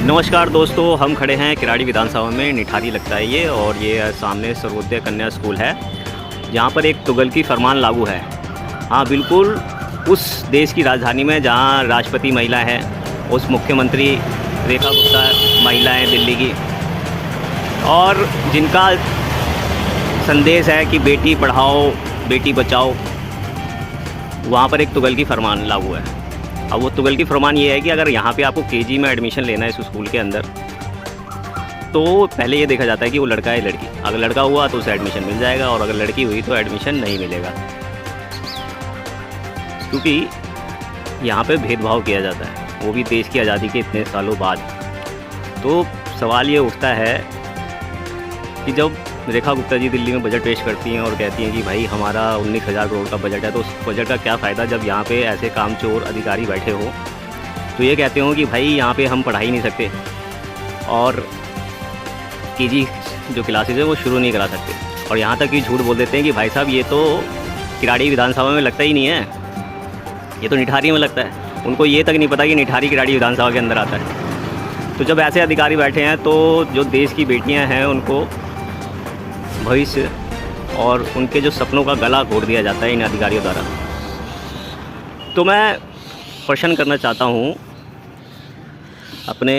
नमस्कार दोस्तों, हम खड़े हैं किराड़ी विधानसभा में। निठारी लगता है ये, और ये सामने सर्वोदय कन्या स्कूल है जहाँ पर एक तुगलकी फरमान लागू है। हाँ बिल्कुल, उस देश की राजधानी में जहाँ राष्ट्रपति महिला है, उस मुख्यमंत्री रेखा गुप्ता महिला है दिल्ली की, और जिनका संदेश है कि बेटी पढ़ाओ बेटी बचाओ, वहाँ पर एक तुगलकी फरमान लागू है। अब वो तुगलकी फरमान ये है कि अगर यहाँ पे आपको केजी में एडमिशन लेना है इस स्कूल के अंदर, तो पहले ये देखा जाता है कि वो लड़का है लड़की। अगर लड़का हुआ तो उसे एडमिशन मिल जाएगा, और अगर लड़की हुई तो एडमिशन नहीं मिलेगा, क्योंकि यहाँ पे भेदभाव किया जाता है, वो भी देश की आज़ादी के इतने सालों बाद। तो सवाल ये उठता है कि जब रेखा गुप्ता जी दिल्ली में बजट पेश करती हैं और कहती हैं कि भाई हमारा 19,000 करोड़ का बजट है, तो उस बजट का क्या फ़ायदा जब यहाँ पे ऐसे कामचोर अधिकारी बैठे हो तो ये कहते हो कि भाई यहाँ पे हम पढ़ा ही नहीं सकते और केजी जो क्लासेज है वो शुरू नहीं करा सकते। और यहाँ तक कि झूठ बोल देते हैं कि भाई साहब ये तो किराड़ी विधानसभा में लगता ही नहीं है, ये तो निठारी में लगता है। उनको ये तक नहीं पता कि निठारी किराड़ी विधानसभा के अंदर आता है। तो जब ऐसे अधिकारी बैठे हैं तो जो देश की बेटियाँ हैं उनको भविष्य और उनके जो सपनों का गला घोट दिया जाता है इन अधिकारियों द्वारा। तो मैं प्रश्न करना चाहता हूँ अपने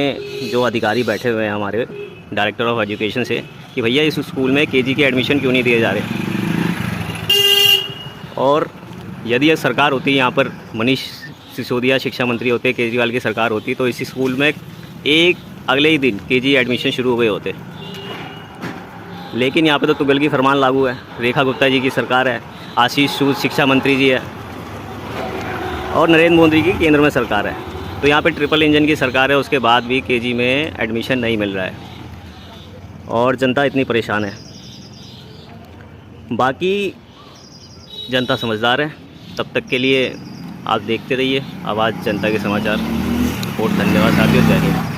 जो अधिकारी बैठे हुए हैं हमारे डायरेक्टर ऑफ एजुकेशन से, कि भैया इस स्कूल में केजी के एडमिशन क्यों नहीं दिए जा रहे। और यदि यह सरकार होती, यहाँ पर मनीष सिसोदिया शिक्षा मंत्री होते, केजरीवाल की सरकार होती, तो इस स्कूल में एक अगले ही दिन केजी एडमिशन शुरू हो गए होते। लेकिन यहाँ पे तो तुगलकी फरमान लागू है, रेखा गुप्ता जी की सरकार है, आशीष सूद शिक्षा मंत्री जी है, और नरेंद्र मोदी की केंद्र में सरकार है। तो यहाँ पे ट्रिपल इंजन की सरकार है, उसके बाद भी केजी में एडमिशन नहीं मिल रहा है और जनता इतनी परेशान है। बाकी जनता समझदार है। तब तक के लिए आप देखते रहिए आवाज़ जनता के समाचार। और धन्यवाद साथियों, जय हिंद।